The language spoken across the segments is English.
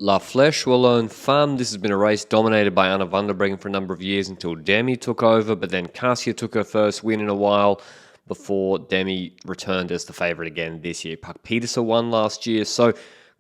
La Fleche Wallonne Women. This has been a race dominated by Anna van der Breggen for a number of years until Demi took over, but then Cassia took her first win in a while before Demi returned as the favourite again this year. Puck Peterson won last year, so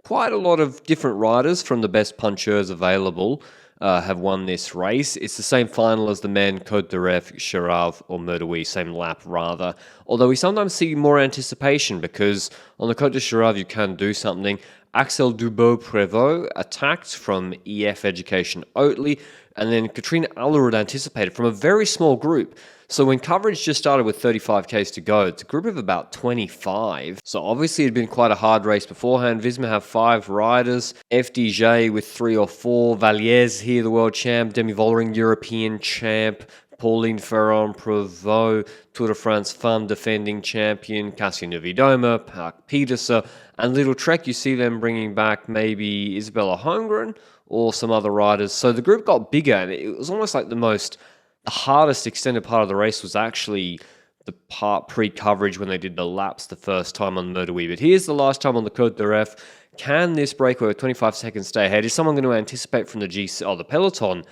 quite a lot of different riders from the best puncheurs available have won this race. It's the same final as the men, Côte de Cherave, or Mur de Huy, same lap rather. Although we sometimes see more anticipation because on the Côte de Cherave you can do something. Axel Dubois-Prévost attacked from EF Education Oatly, and then Katrina Allerud anticipated from a very small group. So when coverage just started with 35Ks to go, it's a group of about 25. So obviously it had been quite a hard race beforehand. Visma have 5 riders, FDJ with 3 or 4, Valliers here, the world champ, Demi Vollering, European champ, Pauline Ferrand-Prévot, Tour de France Femme defending champion, Cassia Niewiadoma, Park Peterson, and Little Trek, you see them bringing back maybe Isabella Holmgren or some other riders. So the group got bigger, and it was almost like the hardest extended part of the race was actually the part pre-coverage when they did the laps the first time on Mur de Huy. But here's the last time on the Côte de Ref. Can this breakaway with 25 seconds stay ahead? Is someone going to anticipate from the Peloton?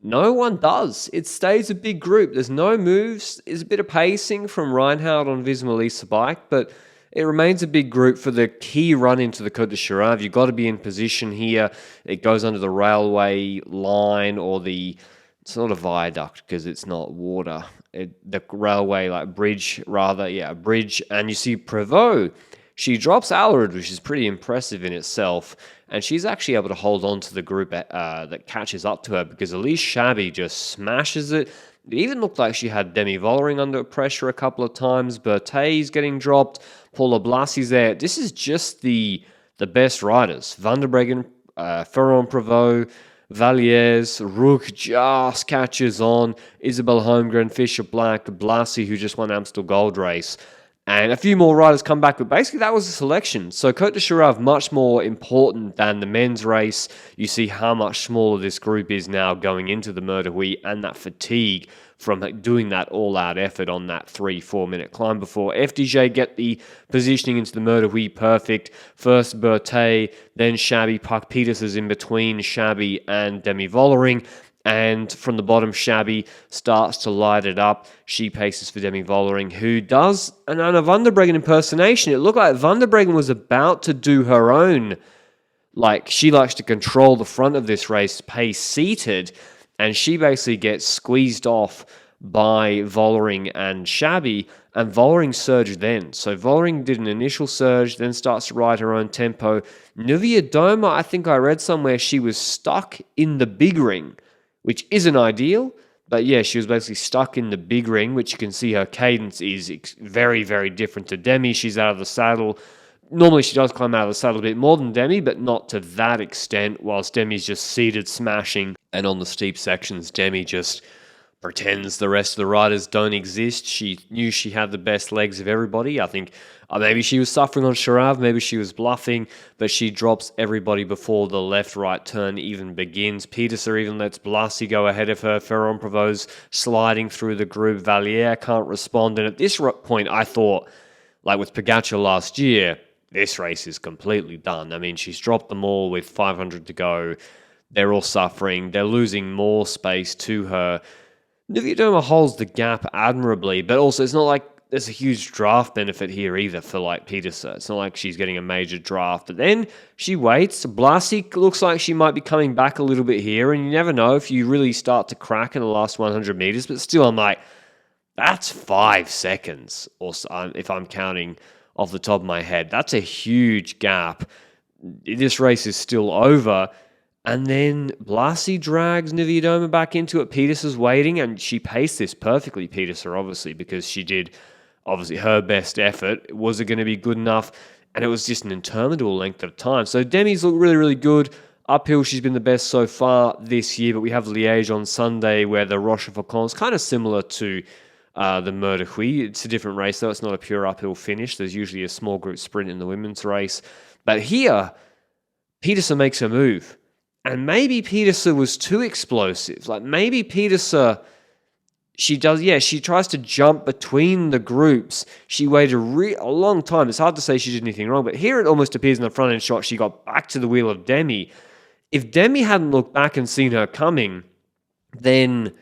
No one does. It stays a big group. There's no moves. There's a bit of pacing from Reinhardt on Visma Lease bike, but it remains a big group for the key run into the Côte de Cherave. You've got to be in position here. It goes under the railway line or it's not a viaduct because it's not water. The railway, bridge rather. Yeah, bridge. And you see Prévost. She drops Allerud, which is pretty impressive in itself. And she's actually able to hold on to the group that catches up to her because Elise Shabby just smashes it. It even looked like she had Demi Vollering under pressure a couple of times. Berthet's getting dropped. Paula Blasi's there. This is just the best riders. Van der Breggen, Ferrand-Prévot, Valliers, Rook just catches on. Isabel Holmgren, Fisher Black, Blasi, who just won Amstel Gold Race. And a few more riders come back, but basically that was the selection. So Côte de Cherave, much more important than the men's race. You see how much smaller this group is now going into the Mur de Huy, and that fatigue from doing that all-out effort on that 3-4 minute climb before. FDJ get the positioning into the Mur de Huy perfect. First Berthet, then Shabby. Puck Peters is in between Shabby and Demi Vollering. And from the bottom, Shabby starts to light it up. She paces for Demi Vollering, who does an Anna van der Breggen impersonation. It looked like van der Breggen was about to do her own. She likes to control the front of this race, pace seated, and she basically gets squeezed off by Vollering and Shabby, and Vollering surged then. So Vollering did an initial surge, then starts to ride her own tempo. Niewiadoma, I think I read somewhere, she was stuck in the big ring, which isn't ideal, but yeah, she was basically stuck in the big ring, which you can see her cadence is very, very different to Demi. She's out of the saddle. Normally she does climb out of the saddle a bit more than Demi, but not to that extent, whilst Demi's just seated, smashing, and on the steep sections, Demi just pretends the rest of the riders don't exist. She knew she had the best legs of everybody. I think maybe she was suffering on Cherave, maybe she was bluffing, but she drops everybody before the left-right turn even begins. Peterson even lets Blasi go ahead of her. Ferrand-Prévot's sliding through the group. Valliere can't respond. And at this point, I thought, with Pogacar last year, this race is completely done. I mean, she's dropped them all with 500 to go. They're all suffering. They're losing more space to her. Niewiadoma holds the gap admirably, but also it's not like there's a huge draft benefit here either for Peterson. It's not like she's getting a major draft. But then she waits. Blasi looks like she might be coming back a little bit here, and you never know if you really start to crack in the last 100 meters. But still, I'm like, that's 5 seconds, or so, if I'm counting off the top of my head. That's a huge gap. This race is still over. And then Blasi drags Niewiadoma back into it. Peterson's waiting, and she paced this perfectly, Peterson, obviously, because she did, obviously, her best effort. Was it going to be good enough? And it was just an interminable length of time. So Demi's looked really, really good. Uphill, she's been the best so far this year, but we have Liège on Sunday where the Rochefoucauld is kind of similar to the Mur de Huy. It's a different race, though. It's not a pure uphill finish. There's usually a small group sprint in the women's race. But here, Peterson makes a move. And maybe Peterson was too explosive. Maybe Peterson, she tries to jump between the groups. She waited a long time. It's hard to say she did anything wrong, but here it almost appears in the front end shot she got back to the wheel of Demi. If Demi hadn't looked back and seen her coming, then,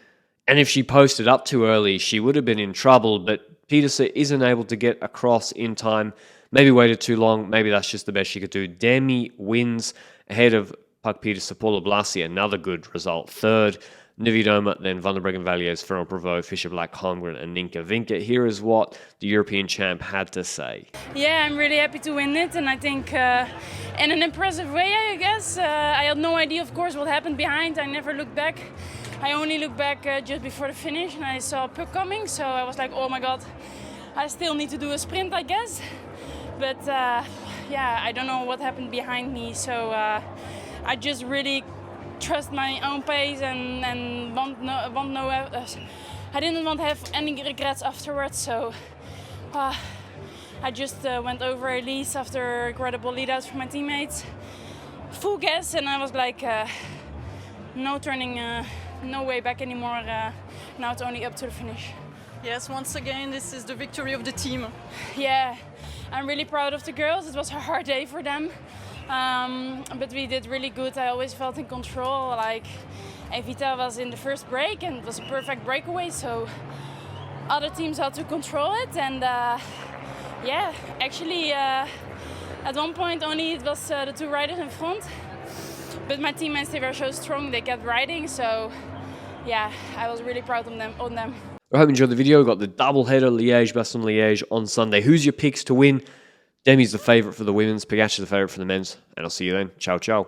and if she posted up too early, she would have been in trouble. But Pieterse isn't able to get across in time. Maybe waited too long. Maybe that's just the best she could do. Demi wins ahead of Pak Pieterse, Paula Blasi, another good result. Third, Nividoma, then Van der Breggen, Valiers, Ferrand Prevot, Fischer Black, Holmgren, and Ninka Vinke. Here is what the European champ had to say. Yeah, I'm really happy to win it, and I think in an impressive way, I guess. I had no idea, of course, what happened behind. I never looked back. I only looked back just before the finish, and I saw Puck coming, so I was like, oh my god, I still need to do a sprint, I guess. But yeah, I don't know what happened behind me, so I just really trust my own pace and I didn't want to have any regrets afterwards, so I just went over Elise after incredible lead-outs from my teammates. Full gas, and I was like, no turning, no way back anymore. Now it's only up to the finish. Yes, once again, this is the victory of the team. Yeah, I'm really proud of the girls. It was a hard day for them, but we did really good. I always felt in control. Like Evita was in the first break, and it was a perfect breakaway. So other teams had to control it, and yeah, actually at one point only it was the two riders in front, but my teammates, they were so strong, they kept riding. So yeah, I was really proud of them. I hope you enjoyed the video. We've got the double-header, Liège-Bastogne-Liège on Sunday. Who's your picks to win? Demi's the favourite for the women's, Pogacar's the favourite for the men's, and I'll see you then. Ciao, ciao.